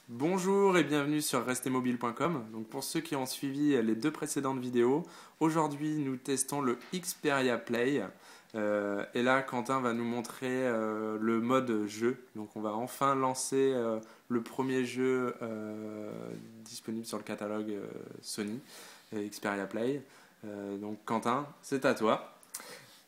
Bonjour et bienvenue sur restemobile.com. Donc pour ceux qui ont suivi les deux précédentes vidéos, aujourd'hui nous testons le Xperia Play. Et là Quentin va nous montrer le mode jeu. Donc on va enfin lancer le premier jeu disponible sur le catalogue Sony, Xperia Play. Donc Quentin, c'est à toi.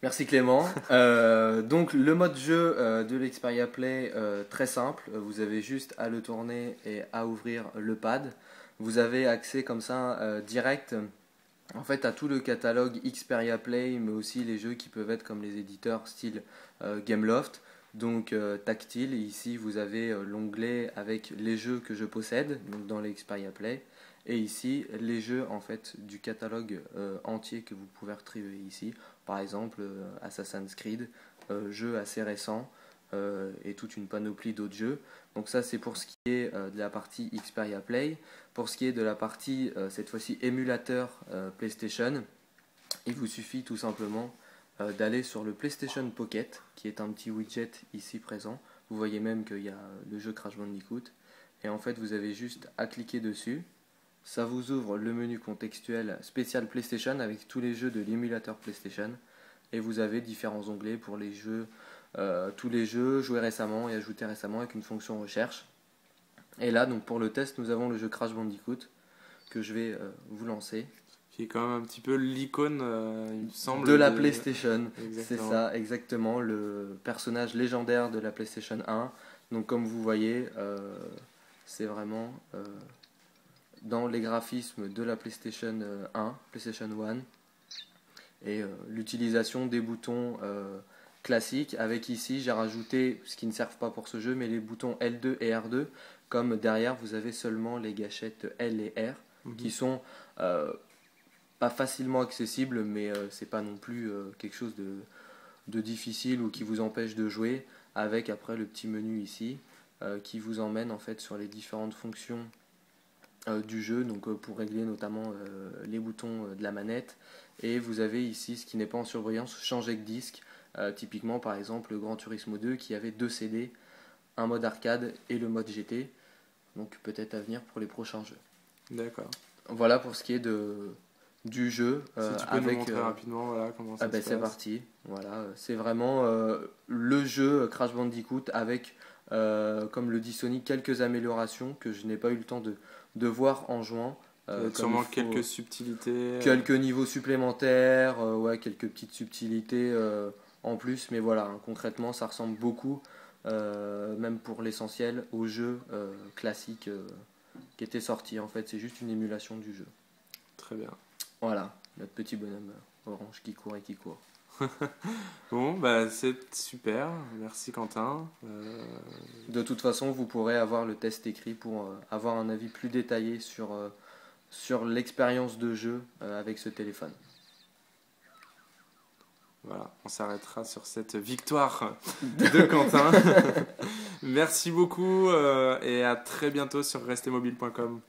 Merci Clément. Donc le mode jeu de l'Xperia Play, très simple. Vous avez juste à le tourner et à ouvrir le pad. Vous avez accès comme ça direct en fait à tout le catalogue Xperia Play, mais aussi les jeux qui peuvent être comme les éditeurs style Gameloft. Donc tactile. Ici vous avez l'onglet avec les jeux que je possède donc dans l'Xperia Play. Et ici, les jeux en fait du catalogue entier que vous pouvez retrouver ici. Par exemple, Assassin's Creed, jeu assez récent et toute une panoplie d'autres jeux. Donc ça, c'est pour ce qui est de la partie Xperia Play. Pour ce qui est de la partie, cette fois-ci, émulateur PlayStation, il vous suffit tout simplement d'aller sur le PlayStation Pocket, qui est un petit widget ici présent. Vous voyez même qu'il y a le jeu Crash Bandicoot. Et en fait, vous avez juste à cliquer dessus. Ça vous ouvre le menu contextuel spécial PlayStation avec tous les jeux de l'émulateur PlayStation. Et vous avez différents onglets pour les jeux, tous les jeux joués récemment et ajoutés récemment avec une fonction recherche. Et là, donc pour le test, nous avons le jeu Crash Bandicoot que je vais vous lancer. Qui est quand même un petit peu l'icône, il me semble, de la PlayStation. Exactement. C'est ça, exactement, le personnage légendaire de la PlayStation 1. Donc comme vous voyez, c'est vraiment dans les graphismes de la PlayStation 1, PlayStation 1, et l'utilisation des boutons classiques, avec ici j'ai rajouté, ce qui ne servent pas pour ce jeu, mais les boutons L2 et R2, comme derrière vous avez seulement les gâchettes L et R, qui sont pas facilement accessibles, mais c'est pas non plus quelque chose de difficile ou qui vous empêche de jouer, avec après le petit menu ici, qui vous emmène en fait sur les différentes fonctions du jeu, donc pour régler notamment les boutons de la manette. Et vous avez ici, ce qui n'est pas en surbrillance, changer de disque, typiquement par exemple le Gran Turismo 2 qui avait 2 CD, un mode arcade et le mode GT, donc peut-être à venir pour les prochains jeux. D'accord. Voilà pour ce qui est du jeu. Si tu peux nous montrer rapidement voilà, comment ça se passe. C'est parti, voilà, c'est vraiment le jeu Crash Bandicoot avec, comme le dit Sony, quelques améliorations que je n'ai pas eu le temps de voir en jouant. Sûrement quelques subtilités. Quelques niveaux supplémentaires, ouais, quelques petites subtilités en plus, mais voilà, hein, concrètement ça ressemble beaucoup, même pour l'essentiel, au jeu classique qui était sorti. En fait, c'est juste une émulation du jeu. Très bien. Voilà, notre petit bonhomme orange qui court et qui court. Bon, bah c'est super, merci Quentin. De toute façon, vous pourrez avoir le test écrit pour avoir un avis plus détaillé sur l'expérience de jeu avec ce téléphone. Voilà, on s'arrêtera sur cette victoire de Quentin. Merci beaucoup et à très bientôt sur restemobile.com.